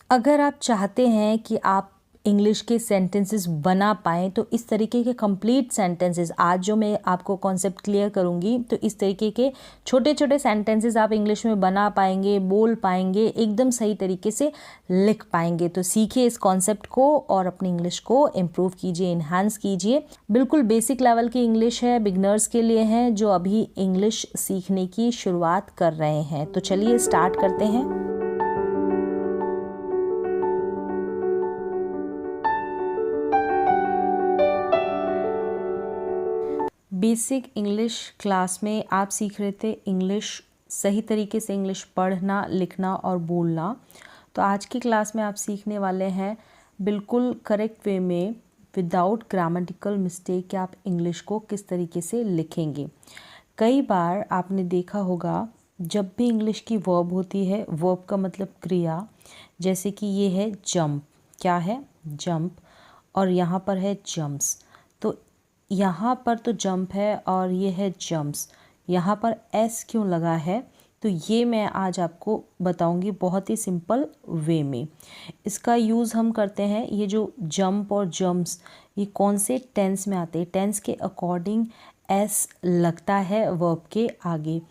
अगर आप चाहते हैं कि आप इंग्लिश के सेंटेंसेस बना पाएँ तो इस तरीके के कंप्लीट सेंटेंसेस, आज जो मैं आपको कॉन्सेप्ट क्लियर करूँगी तो इस तरीके के छोटे छोटे सेंटेंसेस आप इंग्लिश में बना पाएंगे, बोल पाएंगे, एकदम सही तरीके से लिख पाएंगे। तो सीखिए इस कॉन्सेप्ट को और अपनी इंग्लिश को इम्प्रूव कीजिए, इन्हांस कीजिए। बिल्कुल बेसिक लेवल की इंग्लिश है, बिगनर्स के लिए है जो अभी इंग्लिश सीखने की शुरुआत कर रहे हैं। तो चलिए स्टार्ट करते हैं। बेसिक इंग्लिश क्लास में आप सीख रहे थे इंग्लिश, सही तरीके से इंग्लिश पढ़ना, लिखना और बोलना। तो आज की क्लास में आप सीखने वाले हैं बिल्कुल करेक्ट वे में, विदाउट ग्रामेटिकल मिस्टेक, कि आप इंग्लिश को किस तरीके से लिखेंगे। कई बार आपने देखा होगा जब भी इंग्लिश की वर्ब होती है, वर्ब का मतलब क्रिया, जैसे कि ये है जंप, क्या है जंप, और यहाँ पर है जंप्स। तो यहाँ पर तो जंप है और ये है जंप्स, यहाँ पर एस क्यों लगा है तो ये मैं आज आपको बताऊंगी बहुत ही सिंपल वे में। इसका यूज़ हम करते हैं, ये जो जंप और जंप्स ये कौन से टेंस में आते हैं, टेंस के अकॉर्डिंग एस लगता है वर्ब के आगे।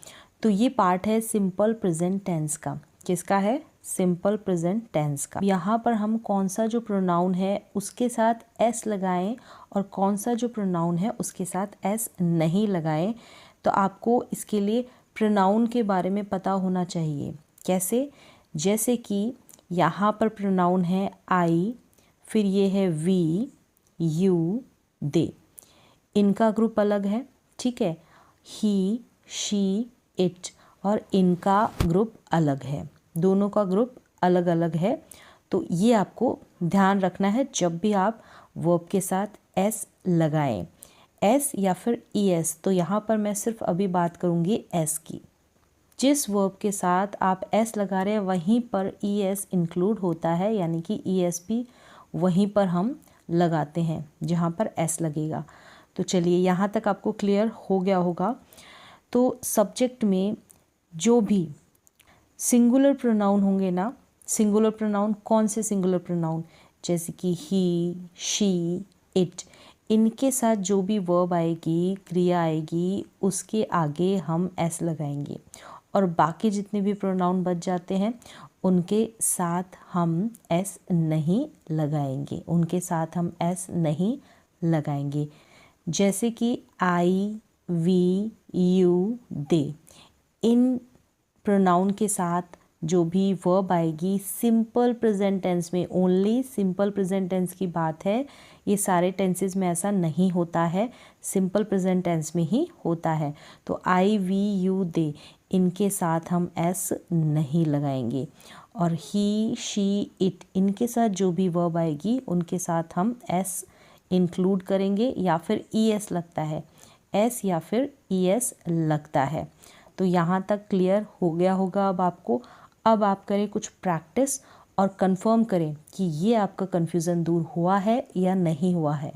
तो ये पार्ट है सिंपल प्रेजेंट टेंस का। किसका है? सिंपल प्रेजेंट टेंस का। यहाँ पर हम कौन सा जो प्रोनाउन है उसके साथ एस लगाएं और कौन सा जो प्रोनाउन है उसके साथ एस नहीं लगाएं। तो आपको इसके लिए प्रोनाउन के बारे में पता होना चाहिए। कैसे? जैसे कि यहाँ पर प्रोनाउन है आई, फिर ये है वी, यू, दे, इनका ग्रुप अलग है, ठीक है। ही, शी, इट, और इनका ग्रुप अलग है, दोनों का ग्रुप अलग अलग है। तो ये आपको ध्यान रखना है जब भी आप वर्ब के साथ एस लगाएं, एस या फिर ई एस। तो यहाँ पर मैं सिर्फ अभी बात करूँगी एस की। जिस वर्ब के साथ आप एस लगा रहे हैं वहीं पर ई एस इंक्लूड होता है, यानी कि ई एस भी वहीं पर हम लगाते हैं जहाँ पर एस लगेगा। तो चलिए यहाँ तक आपको क्लियर हो गया होगा। तो सब्जेक्ट में जो भी सिंगुलर प्रोनाउन होंगे ना, सिंगुलर प्रोनाउन कौन से सिंगुलर प्रोनाउन, जैसे कि ही, शी, इट, इनके साथ जो भी वर्ब आएगी, क्रिया आएगी, उसके आगे हम एस लगाएंगे। और बाकी जितने भी प्रोनाउन बच जाते हैं उनके साथ हम एस नहीं लगाएंगे, उनके साथ हम एस नहीं लगाएंगे। जैसे कि आई, वी, यू, दे, इन प्रोनाउन के साथ जो भी वर्ब आएगी सिंपल प्रेजेंट टेंस में, ओनली सिंपल प्रेजेंट टेंस की बात है, ये सारे टेंसेस में ऐसा नहीं होता है, सिंपल प्रेजेंट टेंस में ही होता है। तो आई, वी, यू, दे, इनके साथ हम एस नहीं लगाएंगे। और ही, शी, इट, इनके साथ जो भी वर्ब आएगी उनके साथ हम एस इंक्लूड करेंगे, या फिर ई एस लगता है, एस या फिर ई एस लगता है। तो यहाँ तक क्लियर हो गया होगा अब आपको। अब आप करें कुछ प्रैक्टिस और कंफर्म करें कि ये आपका कन्फ्यूज़न दूर हुआ है या नहीं हुआ है।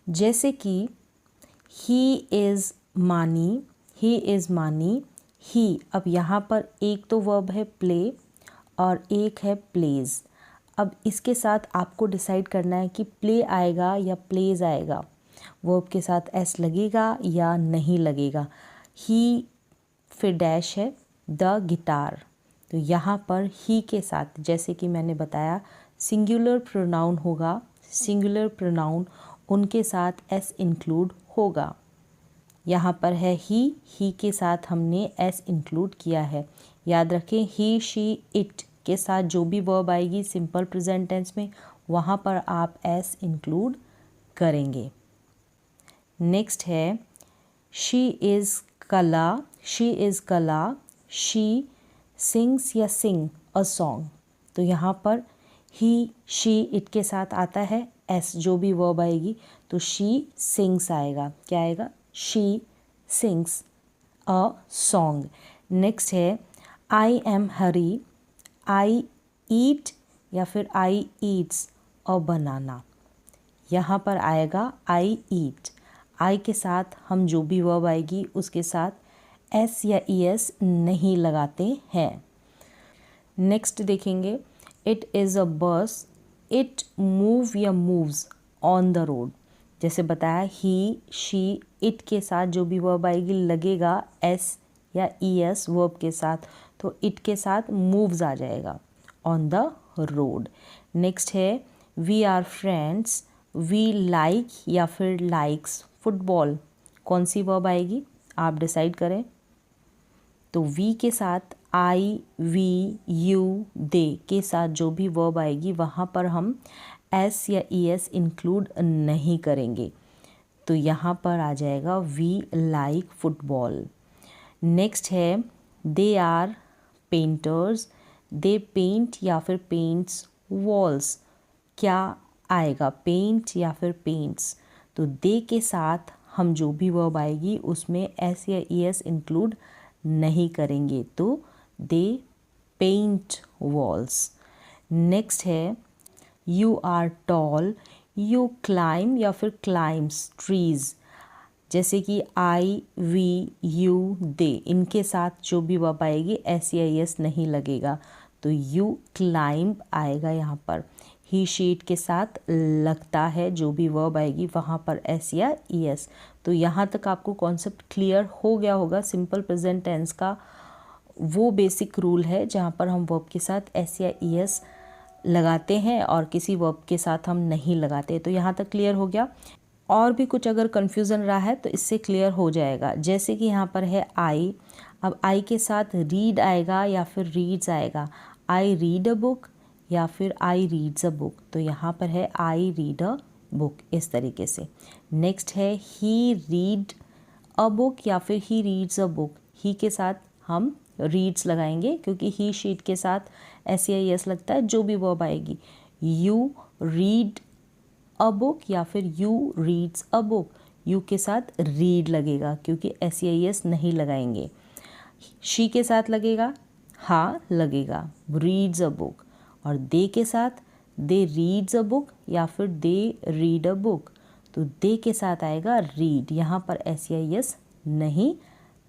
जैसे कि ही इज़ मानी, ही इज़ मानी, ही, अब यहाँ पर एक तो वर्ब है प्ले और एक है प्लेज। अब इसके साथ आपको डिसाइड करना है कि प्ले आएगा या प्लेज आएगा, वर्ब के साथ एस लगेगा या नहीं लगेगा। ही, फिर डैश है द गिटार। तो यहाँ पर ही के साथ, जैसे कि मैंने बताया, सिंगुलर प्रोनाउन होगा, सिंगुलर प्रोनाउन उनके साथ एस इंक्लूड होगा। यहाँ पर है ही के साथ हमने एस इंक्लूड किया है। याद रखें, ही, शी, इट के साथ जो भी वर्ब आएगी सिंपल प्रेजेंट टेंस में वहाँ पर आप एस इंक्लूड करेंगे। नेक्स्ट है शी इज़ कला, शी इज़ कला, शी सिंग्स या सिंग अ सॉन्ग। तो यहाँ पर ही, शी, इट के साथ आता है एस, जो भी वर्ब आएगी तो शी सिंग्स आएगा। क्या आएगा? She sings a song. Next है आई एम हरी, आई ईट या फिर आई ईट्स अ बनाना। यहाँ पर आएगा आई ईट, आई के साथ हम जो भी वर्ब आएगी उसके साथ एस या ई एस नहीं लगाते हैं। नेक्स्ट देखेंगे, इट इज़ अ बस, इट मूव या मूव्स ऑन द रोड। जैसे बताया ही, शी, इट के साथ जो भी वर्ब आएगी लगेगा एस या ई एस वर्ब के साथ, तो इट के साथ मूव्स आ जाएगा ऑन द रोड। नेक्स्ट है we are friends, we like या फिर लाइक्स फुटबॉल। कौन सी वर्ब आएगी आप डिसाइड करें। तो वी के साथ आई, वी, यू, दे के साथ जो भी वर्ब आएगी वहाँ पर हम एस या ई एस इंक्लूड नहीं करेंगे, तो यहाँ पर आ जाएगा वी लाइक फुटबॉल। नेक्स्ट है they are painters, they paint या फिर पेंट्स वॉल्स। क्या आएगा, पेंट या फिर पेंट्स। तो दे के साथ हम जो भी वर्ब आएगी उसमें एस या ई एस इंक्लूड नहीं करेंगे, तो दे पेंट वॉल्स। नेक्स्ट है you are tall, you climb या फिर क्लाइम्स ट्रीज। जैसे कि आई, वी, यू, दे, इनके साथ जो भी वर्ब आएगी एस या ई एस नहीं लगेगा, तो यू क्लाइंब आएगा यहाँ पर। ही, शी, इट के साथ लगता है जो भी वर्ब आएगी वहाँ पर एस या ई एस। तो यहाँ तक आपको कॉन्सेप्ट क्लियर हो गया होगा। सिंपल प्रेजेंट टेंस का वो बेसिक रूल है जहाँ पर हम वर्ब के साथ एस या ई एस लगाते हैं और किसी वर्ब के साथ हम नहीं लगाते। तो यहाँ तक क्लियर हो गया। और भी कुछ अगर कन्फ्यूज़न रहा है तो इससे क्लियर हो जाएगा। जैसे कि यहाँ पर है आई, अब आई के साथ रीड आएगा या फिर रीड्स आएगा। आई रीड अ बुक या फिर आई रीड्स अ बुक, तो यहाँ पर है आई रीड अ बुक, इस तरीके से। नेक्स्ट है ही रीड अ बुक या फिर ही रीड्स अ बुक। ही के साथ हम रीड्स लगाएंगे क्योंकि ही, शीट के साथ एस या एस लगता है जो भी वर्ब आएगी। यू रीड अ बुक या फिर you reads a book, you के साथ रीड लगेगा क्योंकि एस या एस नहीं लगाएंगे। शी के साथ लगेगा, हाँ लगेगा, रीड्स अ बुक। और दे के साथ दे रीड्स अ बुक या फिर दे रीड अ बुक, तो दे के साथ आएगा रीड, यहाँ पर एस या एस नहीं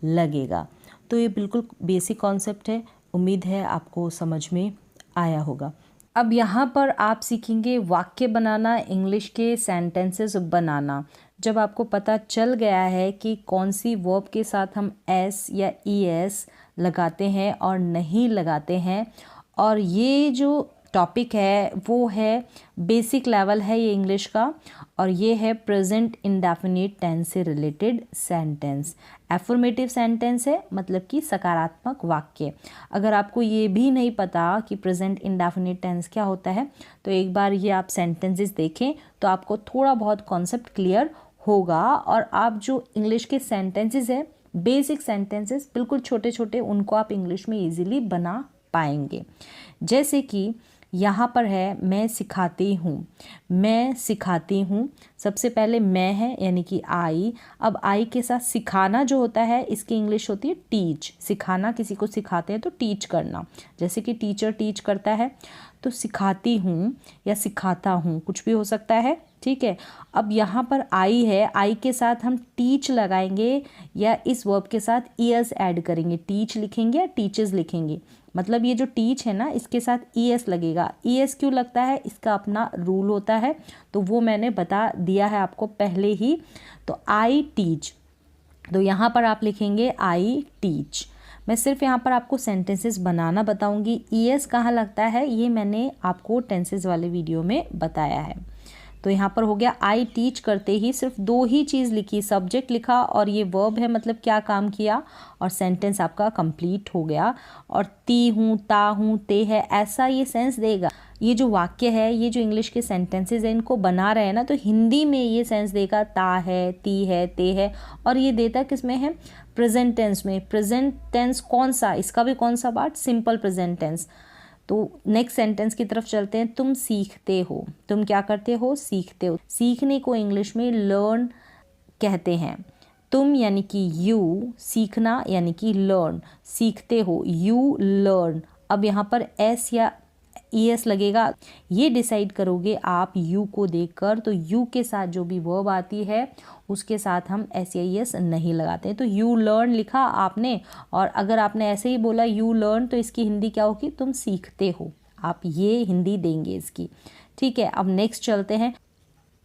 लगेगा। तो ये बिल्कुल बेसिक कॉन्सेप्ट है। उम्मीद है आपको समझ में आया होगा। अब यहाँ पर आप सीखेंगे वाक्य बनाना, इंग्लिश के सेंटेंसेस बनाना। जब आपको पता चल गया है कि कौन सी वर्ब के साथ हम एस या ई एस लगाते हैं और नहीं लगाते हैं, और ये जो टॉपिक है वो है बेसिक लेवल है ये इंग्लिश का, और ये है प्रेजेंट इंडेफिनिट टेंस से रिलेटेड सेंटेंस। एफर्मेटिव सेंटेंस है, मतलब कि सकारात्मक वाक्य। अगर आपको ये भी नहीं पता कि प्रेजेंट इंडेफिनिट टेंस क्या होता है तो एक बार ये आप सेंटेंसेस देखें तो आपको थोड़ा बहुत कॉन्सेप्ट क्लियर होगा, और आप जो इंग्लिश के सेंटेंसेस है, बेसिक सेंटेंसेस बिल्कुल छोटे छोटे, उनको आप इंग्लिश में ईजिली बना पाएंगे। जैसे कि यहाँ पर है मैं सिखाती हूँ, मैं सिखाती हूँ। सबसे पहले मैं है यानी कि आई। अब आई के साथ सिखाना जो होता है इसकी इंग्लिश होती है टीच। सिखाना, किसी को सिखाते हैं तो टीच करना, जैसे कि टीचर टीच करता है। तो सिखाती हूँ या सिखाता हूँ कुछ भी हो सकता है, ठीक है। अब यहाँ पर आई है, आई के साथ हम टीच लगाएंगे या इस वर्ब के साथ ईएस ऐड करेंगे। टीच लिखेंगे या टीचर्स लिखेंगे, मतलब ये जो टीच है ना इसके साथ ई एस लगेगा। ई एस क्यों लगता है, इसका अपना रूल होता है, तो वो मैंने बता दिया है आपको पहले ही। तो आई टीच, तो यहाँ पर आप लिखेंगे आई टीच। मैं सिर्फ यहाँ पर आपको सेंटेंसेस बनाना बताऊँगी। ई एस कहाँ लगता है ये मैंने आपको टेंसेस वाले वीडियो में बताया है। तो यहाँ पर हो गया आई टीच करते ही सिर्फ दो ही चीज़ लिखी, सब्जेक्ट लिखा और ये वर्ब है, मतलब क्या काम किया, और सेंटेंस आपका कंप्लीट हो गया। और ती हूँ, ता हूँ, ते है, ऐसा ये सेंस देगा। ये जो वाक्य है, ये जो इंग्लिश के सेंटेंसेस हैं इनको बना रहे हैं ना, तो हिंदी में ये सेंस देगा ता है, ती है, ते है। और ये देता किस में है, प्रेजेंट टेंस में। प्रेजेंट टेंस कौन सा, इसका भी कौन सा पार्ट, सिंपल प्रेजेंट टेंस। तो नेक्स्ट सेंटेंस की तरफ चलते हैं। तुम सीखते हो, तुम क्या करते हो, सीखते हो। सीखने को इंग्लिश में लर्न कहते हैं। तुम यानी कि यू, सीखना यानी कि लर्न, सीखते हो, यू लर्न। अब यहाँ पर एस या ES लगेगा, ये डिसाइड करोगे आप यू को देखकर। तो यू के साथ जो भी वर्ब आती है उसके साथ हम SEIS नहीं लगाते हैं। तो यू लर्न लिखा आपने, और अगर आपने ऐसे ही बोला यू लर्न तो इसकी हिंदी क्या होगी, तुम सीखते हो। आप ये हिंदी देंगे इसकी, ठीक है। अब नेक्स्ट चलते हैं।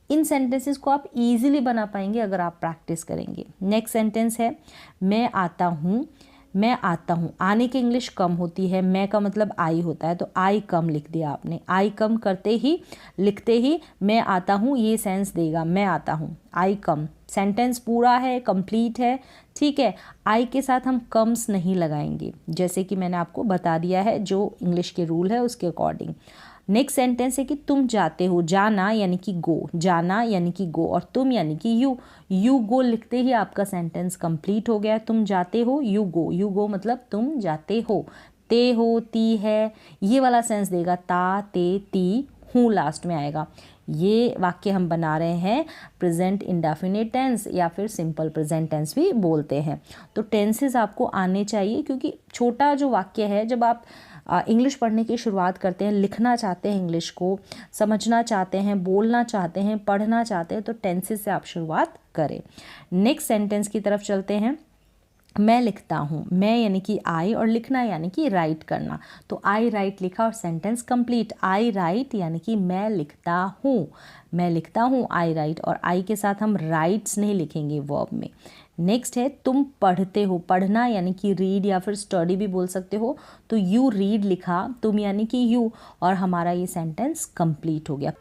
इन सेंटेंसेस को आप इजीली बना पाएंगे अगर आप प्रैक्टिस करेंगे। नेक्स्ट सेंटेंस है मैं आता हूँ। मैं आता हूँ, आने की इंग्लिश कम होती है, मैं का मतलब आई होता है, तो आई कम लिख दिया आपने। आई कम करते ही लिखते ही मैं आता हूँ ये सेंस देगा, मैं आता हूँ, आई कम। सेंटेंस पूरा है, कंप्लीट है, ठीक है। आई के साथ हम कम्स नहीं लगाएंगे, जैसे कि मैंने आपको बता दिया है जो इंग्लिश के रूल है उसके अकॉर्डिंग। नेक्स्ट सेंटेंस है कि तुम जाते हो। जाना यानी कि गो, जाना यानी कि गो, और तुम यानी कि यू गो लिखते ही आपका सेंटेंस कंप्लीट हो गया। तुम जाते हो, यू गो मतलब तुम जाते हो। ते हो, ती है, ये वाला सेंस देगा, ता ते ती हूँ लास्ट में आएगा। ये वाक्य हम बना रहे हैं प्रेजेंट इंडेफिनिट टेंस या फिर सिंपल प्रेजेंट टेंस भी बोलते हैं। तो टेंसेस आपको आने चाहिए, क्योंकि छोटा जो वाक्य है, जब आप इंग्लिश पढ़ने की शुरुआत करते हैं, लिखना चाहते हैं, इंग्लिश को समझना चाहते हैं, बोलना चाहते हैं, पढ़ना चाहते हैं, तो टेंसेस से आप शुरुआत करें। नेक्स्ट सेंटेंस की तरफ चलते हैं। मैं लिखता हूँ, मैं यानी कि आई, और लिखना यानी कि राइट करना। तो आई राइट लिखा और सेंटेंस कंप्लीट। आई राइट यानी कि मैं लिखता हूँ, मैं लिखता हूँ, आई राइट, और आई के साथ हम राइट्स नहीं लिखेंगे वर्ब में। नेक्स्ट है तुम पढ़ते हो। पढ़ना यानी कि रीड या फिर स्टडी भी बोल सकते हो। तो यू रीड लिखा, तुम यानी कि यू, और हमारा ये सेंटेंस कंप्लीट हो गया।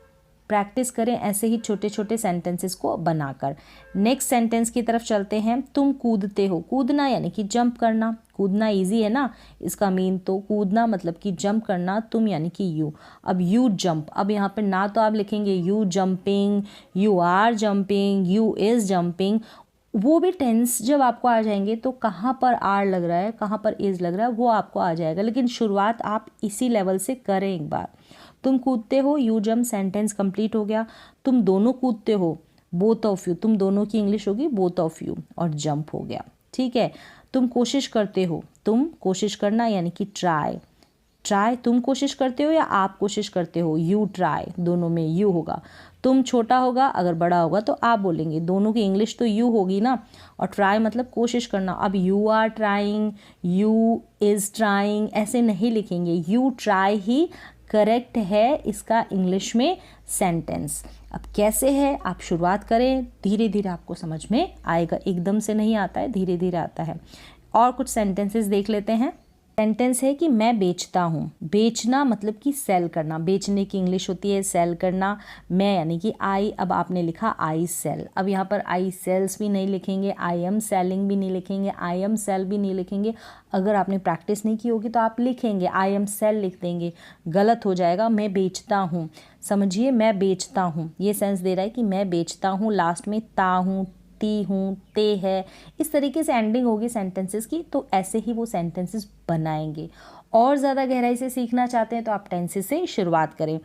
प्रैक्टिस करें ऐसे ही छोटे छोटे सेंटेंसेस को बनाकर। नेक्स्ट सेंटेंस की तरफ चलते हैं। तुम कूदते हो। कूदना यानी कि जंप करना, कूदना इजी है ना, इसका मीन तो कूदना मतलब कि जंप करना। तुम यानी कि यू। अब यू जंप, अब यहाँ पे ना तो आप लिखेंगे you jumping, you are jumping, you is jumping, वो भी टेंस जब आपको आ जाएंगे तो कहाँ पर आर लग रहा है, कहाँ पर इज लग रहा है, वो आपको आ जाएगा। लेकिन शुरुआत आप इसी लेवल से करें एक बार। तुम कूदते हो, यू जंप, सेंटेंस कंप्लीट हो गया। तुम दोनों कूदते हो, बोथ ऑफ यू, तुम दोनों की इंग्लिश होगी बोथ ऑफ यू, और जंप हो गया, ठीक है। तुम कोशिश करते हो, तुम कोशिश करना यानी कि ट्राई, ट्राई, तुम कोशिश करते हो या आप कोशिश करते हो, यू ट्राई, दोनों में यू होगा। तुम छोटा होगा, अगर बड़ा होगा तो आप बोलेंगे, दोनों की इंग्लिश तो यू होगी ना, और ट्राई मतलब कोशिश करना। अब you are trying, you is trying ऐसे नहीं लिखेंगे, यू ट्राई ही करेक्ट है इसका इंग्लिश में सेंटेंस। अब कैसे है, आप शुरुआत करें, धीरे धीरे आपको समझ में आएगा, एकदम से नहीं आता है, धीरे धीरे आता है। और कुछ सेंटेंसेस देख लेते हैं। सेंटेंस है कि मैं बेचता हूँ। बेचना मतलब कि सेल करना, बेचने की इंग्लिश होती है सेल करना। मैं यानी कि आई, अब आपने लिखा आई सेल, अब यहाँ पर आई सेल्स भी नहीं लिखेंगे, आई एम सेलिंग भी नहीं लिखेंगे, आई एम सेल भी नहीं लिखेंगे। अगर आपने प्रैक्टिस नहीं की होगी तो आप लिखेंगे आई एम सेल लिख देंगे, गलत हो जाएगा। मैं बेचता हूँ, समझिए मैं बेचता हूँ, ये सेंस दे रहा है कि मैं बेचता हूँ, लास्ट में ता हूँ, ती हूँ, ते है, इस तरीके से एंडिंग होगी सेंटेंसेस की। तो ऐसे ही वो सेंटेंसेस बनाएंगे। और ज़्यादा गहराई से सीखना चाहते हैं तो आप टेंसेस से शुरुआत करें।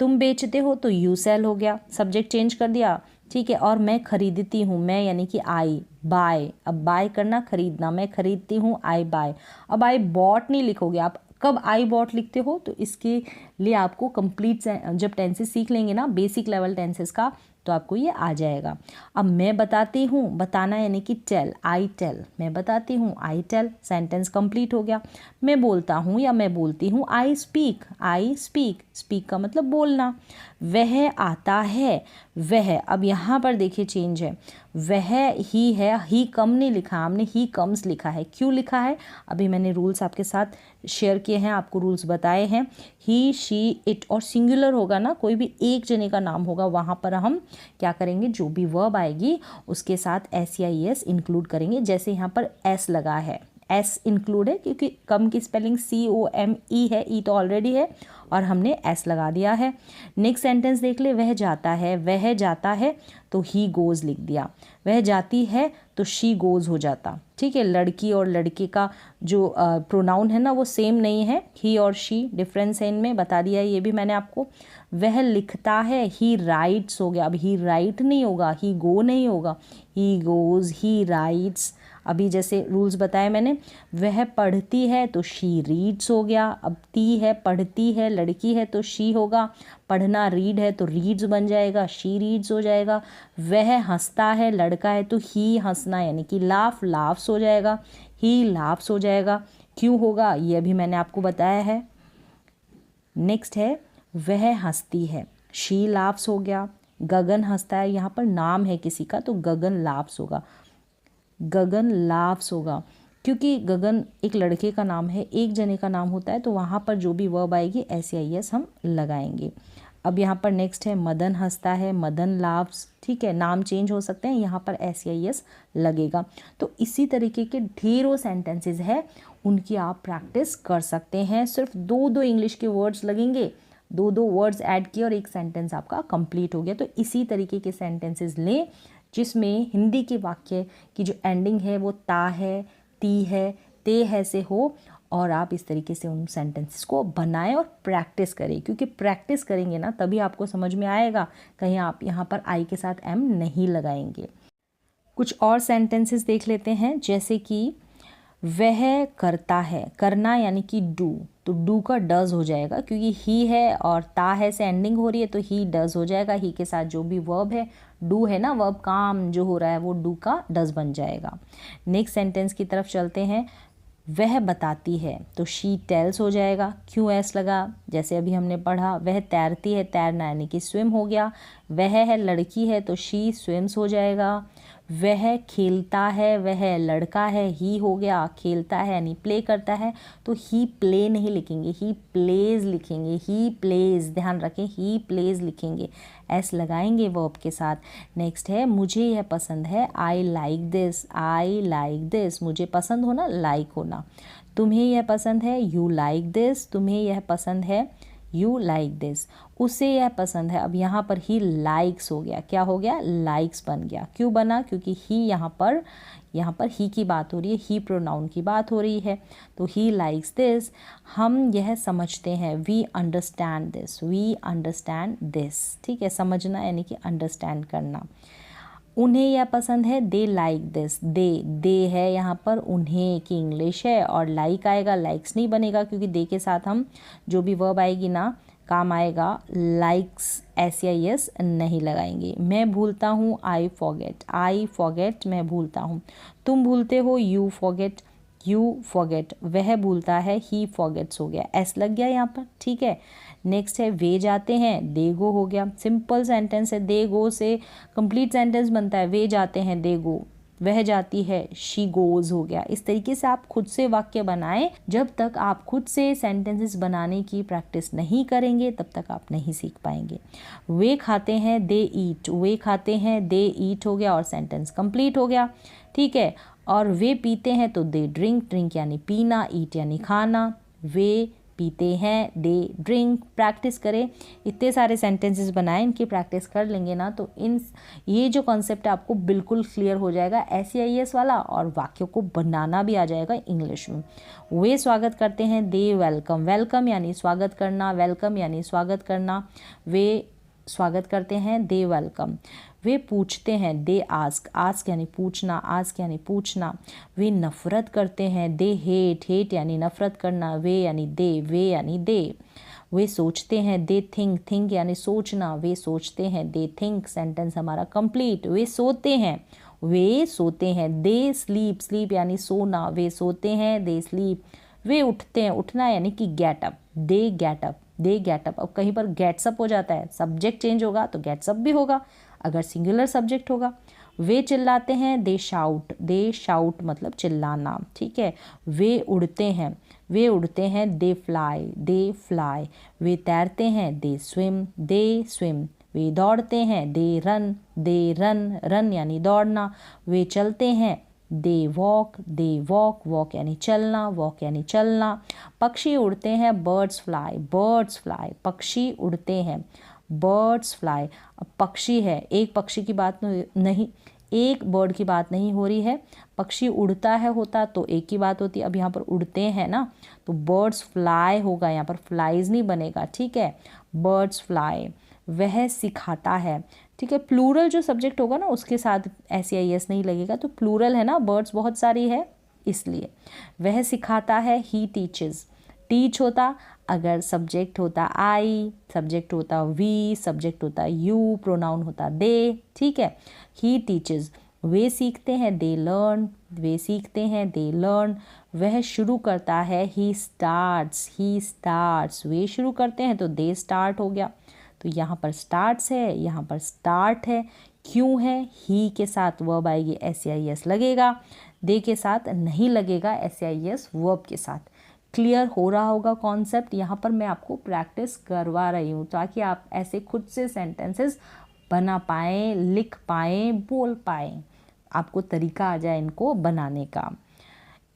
तुम बेचते हो तो यू सेल हो गया, सब्जेक्ट चेंज कर दिया, ठीक है। और मैं खरीदती हूँ, मैं यानी कि आई, बाय, अब बाय करना खरीदना, मैं खरीदती हूँ, आई बाय। अब आई बॉट नहीं लिखोगे आप, कब आई बॉट लिखते हो तो इसके लिए आपको कंप्लीट जब टेंसेस सीख लेंगे ना, बेसिक लेवल टेंसेस का, तो आपको ये आ जाएगा। अब मैं बताती हूँ, बताना यानी कि टेल, आई टेल, मैं बताती हूँ, आई टेल, सेंटेंस कंप्लीट हो गया। मैं बोलता हूँ या मैं बोलती हूँ, I speak, I speak, speak का मतलब बोलना। वह आता है, वह, अब यहाँ पर देखिए चेंज है, वह ही है, ही कम नहीं लिखा हमने, ही कम्स लिखा है। क्यों लिखा है, अभी मैंने रूल्स आपके साथ शेयर किए हैं, आपको रूल्स बताए हैं। ही, शी, इट, और सिंगुलर होगा ना, कोई भी एक जने का नाम होगा, वहाँ पर हम क्या करेंगे, जो भी वर्ब आएगी उसके साथ SEIS इंक्लूड करेंगे। जैसे यहाँ पर एस लगा है, एस इंक्लूड है क्योंकि कम की स्पेलिंग COME है, ई तो ऑलरेडी है और हमने एस लगा दिया है। नेक्स्ट सेंटेंस देख ले, वह जाता है, वह जाता है तो ही गोज़ लिख दिया, वह जाती है तो शी गोज़ हो जाता, ठीक है। लड़की और लड़के का जो प्रोनाउन है ना वो सेम नहीं है, ही और शी डिफरेंस है इनमें, बता दिया है ये भी मैंने आपको। वह लिखता है, ही राइट्स हो गया, अब ही राइट नहीं होगा, ही गो नहीं होगा, ही गोज़, ही राइट्स। अभी जैसे रूल्स बताए मैंने, वह पढ़ती है तो शी रीड्स हो गया। अब ती है, पढ़ती है, लड़की है तो शी होगा। पढ़ना रीड है तो रीड्स बन जाएगा, शी रीड्स हो जाएगा। वह हंसता है, लड़का है तो ही हंसना यानी कि लाफ, लाफ्स हो जाएगा, ही लाफ्स हो जाएगा। क्यों होगा ये अभी मैंने आपको बताया है। नेक्स्ट है वह हंसती है, शी लाफ्स हो गया। गगन हंसता है, यहाँ पर नाम है किसी का तो गगन लाफ्स होगा, गगन लाफ्स होगा, क्योंकि गगन एक लड़के का नाम है, एक जने का नाम होता है, तो वहाँ पर जो भी वर्ब आएगी SAIS हम लगाएंगे। अब यहाँ पर नेक्स्ट है मदन हंसता है, मदन लाफ्स, ठीक है, नाम चेंज हो सकते हैं, यहाँ पर SAIS लगेगा। तो इसी तरीके के ढेरों सेंटेंसेस है, उनकी आप प्रैक्टिस कर सकते हैं। सिर्फ 2-2 इंग्लिश के वर्ड्स लगेंगे, 2-2 वर्ड्स ऐड किए और एक सेंटेंस आपका कंप्लीट हो गया। तो इसी तरीके के सेंटेंसेस लें जिसमें हिंदी के वाक्य की जो एंडिंग है वो ता है, ती है, ते है से हो, और आप इस तरीके से उन सेंटेंसेस को बनाएं और प्रैक्टिस करें, क्योंकि प्रैक्टिस करेंगे ना तभी आपको समझ में आएगा। कहीं आप यहाँ पर आई के साथ एम नहीं लगाएंगे। कुछ और सेंटेंसेस देख लेते हैं, जैसे कि वह करता है, करना यानी कि डू, तो डू का डज हो जाएगा, क्योंकि ही है और ता है से एंडिंग हो रही है तो ही डज हो जाएगा। ही के साथ जो भी वर्ब है, डू है ना वर्ब, काम जो हो रहा है वो डू का डज बन जाएगा। नेक्स्ट सेंटेंस की तरफ चलते हैं। वह बताती है तो शी टेल्स हो जाएगा। क्यों एस लगा, जैसे अभी हमने पढ़ा। वह तैरती है, तैरना यानी कि स्विम हो गया। वह है लड़की है तो शी स्विम्स हो जाएगा। वह खेलता है, वह लड़का है, ही हो गया, खेलता है यानी प्ले करता है, तो ही प्ले नहीं लिखेंगे, ही प्लेज लिखेंगे, ही प्लेज, ध्यान रखें, ही प्लेज लिखेंगे, एस लगाएंगे वर्ब के साथ। नेक्स्ट है मुझे यह पसंद है, I like this, I like this, मुझे पसंद होना, लाइक होना। तुम्हें यह पसंद है, यू लाइक दिस, तुम्हें यह पसंद है, यू लाइक दिस। उसे यह पसंद है, अब यहाँ पर ही लाइक्स हो गया, क्या हो गया, लाइक्स बन गया। क्यों बना, क्योंकि ही यहाँ पर ही की बात हो रही है, ही प्रोनाउन की बात हो रही है, तो ही लाइक्स दिस। हम यह समझते हैं, we understand this, we understand this, ठीक है, समझना यानी कि अंडरस्टैंड करना। उन्हें यह पसंद है, दे लाइक दिस, दे है यहाँ पर, उन्हें की इंग्लिश है और लाइक आएगा, लाइक्स नहीं बनेगा, क्योंकि दे के साथ हम जो भी वर्ब आएगी ना काम आएगा, लाइक्स SAIS नहीं लगाएंगे। मैं भूलता हूँ, आई फॉरगेट, मैं भूलता हूँ। तुम भूलते हो, यू फॉरगेट। वह भूलता है, ही फॉरगेट्स हो गया, एस लग गया यहाँ पर, ठीक है। नेक्स्ट है वे जाते हैं, दे गो हो गया, सिंपल सेंटेंस है, दे गो से कंप्लीट सेंटेंस बनता है, वे जाते हैं, दे गो। वह जाती है, शी गोज हो गया। इस तरीके से आप खुद से वाक्य बनाएं। जब तक आप खुद से सेंटेंसेस बनाने की प्रैक्टिस नहीं करेंगे तब तक आप नहीं सीख पाएंगे। वे खाते हैं, दे ईट, वे खाते हैं, दे ईट हो गया और सेंटेंस कंप्लीट हो गया, ठीक है। और वे पीते हैं तो दे ड्रिंक यानी पीना, ईट यानी खाना। वे पीते हैं, दे ड्रिंक। प्रैक्टिस करें, इतने सारे सेंटेंसेस बनाएं, इनकी प्रैक्टिस कर लेंगे ना तो ये जो कॉन्सेप्ट है आपको बिल्कुल क्लियर हो जाएगा SAIS वाला, और वाक्यों को बनाना भी आ जाएगा इंग्लिश में। वे स्वागत करते हैं, दे वेलकम यानी स्वागत करना, वेलकम यानी स्वागत करना। वे स्वागत करते हैं, दे वेलकम। वे पूछते हैं, दे आस्क यानी पूछना, आस्क यानी पूछना। वे नफरत करते हैं, दे हेट यानी नफरत करना, वे यानी दे। वे सोचते हैं, दे थिंक यानी सोचना, वे सोचते हैं, दे थिंक। सेंटेंस हमारा कंप्लीट। वे सोते हैं, दे स्लीप यानी सोना, वे सोते हैं, दे स्लीप। वे उठते हैं, उठना यानी कि get up, they get up. अब कहीं पर गेट्स अप हो जाता है, सब्जेक्ट चेंज होगा तो गेट्स अप भी होगा अगर सिंगुलर सब्जेक्ट होगा। वे चिल्लाते हैं, दे शाउट मतलब चिल्लाना, ठीक है। वे उड़ते हैं, दे फ्लाई। वे तैरते हैं, दे स्विम। वे दौड़ते हैं, दे रन यानी दौड़ना। वे चलते हैं, दे वॉक यानी चलना। पक्षी उड़ते हैं, बर्ड्स फ्लाई। पक्षी उड़ते हैं, बर्ड्स फ्लाई। अब पक्षी है, एक पक्षी की बात नहीं, एक बर्ड की बात नहीं हो रही है। पक्षी उड़ता है होता तो एक की बात होती, अब यहाँ पर उड़ते हैं ना तो बर्ड्स फ्लाई होगा, यहाँ पर फ्लाइज नहीं बनेगा, ठीक है, बर्ड्स फ्लाई। वह सिखाता है, ठीक है। प्लूरल जो सब्जेक्ट होगा ना उसके साथ SEIS नहीं लगेगा, तो प्लूरल है ना, बर्ड्स बहुत सारी है इसलिए। वह सिखाता है, ही टीचेस। टीच होता अगर सब्जेक्ट होता आई, सब्जेक्ट होता वी, सब्जेक्ट होता यू, प्रोनाउन होता दे, ठीक है। He teaches. वे सीखते हैं, दे लर्न। वे सीखते हैं, दे लर्न। वह शुरू करता है, ही स्टार्ट्स। He starts. वे शुरू करते हैं तो दे स्टार्ट हो गया। तो यहाँ पर स्टार्ट्स है, यहाँ पर स्टार्ट है। क्यों है, ही के साथ वर्ब आएगी, SEIS लगेगा। दे के साथ नहीं लगेगा, SEIS वर्ब के साथ। क्लियर हो रहा होगा कॉन्सेप्ट। यहाँ पर मैं आपको प्रैक्टिस करवा रही हूँ ताकि आप ऐसे खुद से सेंटेंसेस बना पाएँ, लिख पाएँ, बोल पाएँ, आपको तरीका आ जाए इनको बनाने का।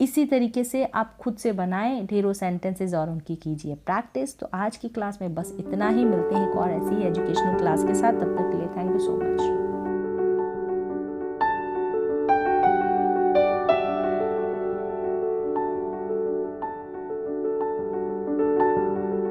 इसी तरीके से आप खुद से बनाएं ढेरों सेंटेंसेस और उनकी कीजिए प्रैक्टिस। तो आज की क्लास में बस इतना ही, मिलते हैं एक और ऐसी ही एजुकेशनल क्लास के साथ। तब तक के लिए थैंक यू सो मच।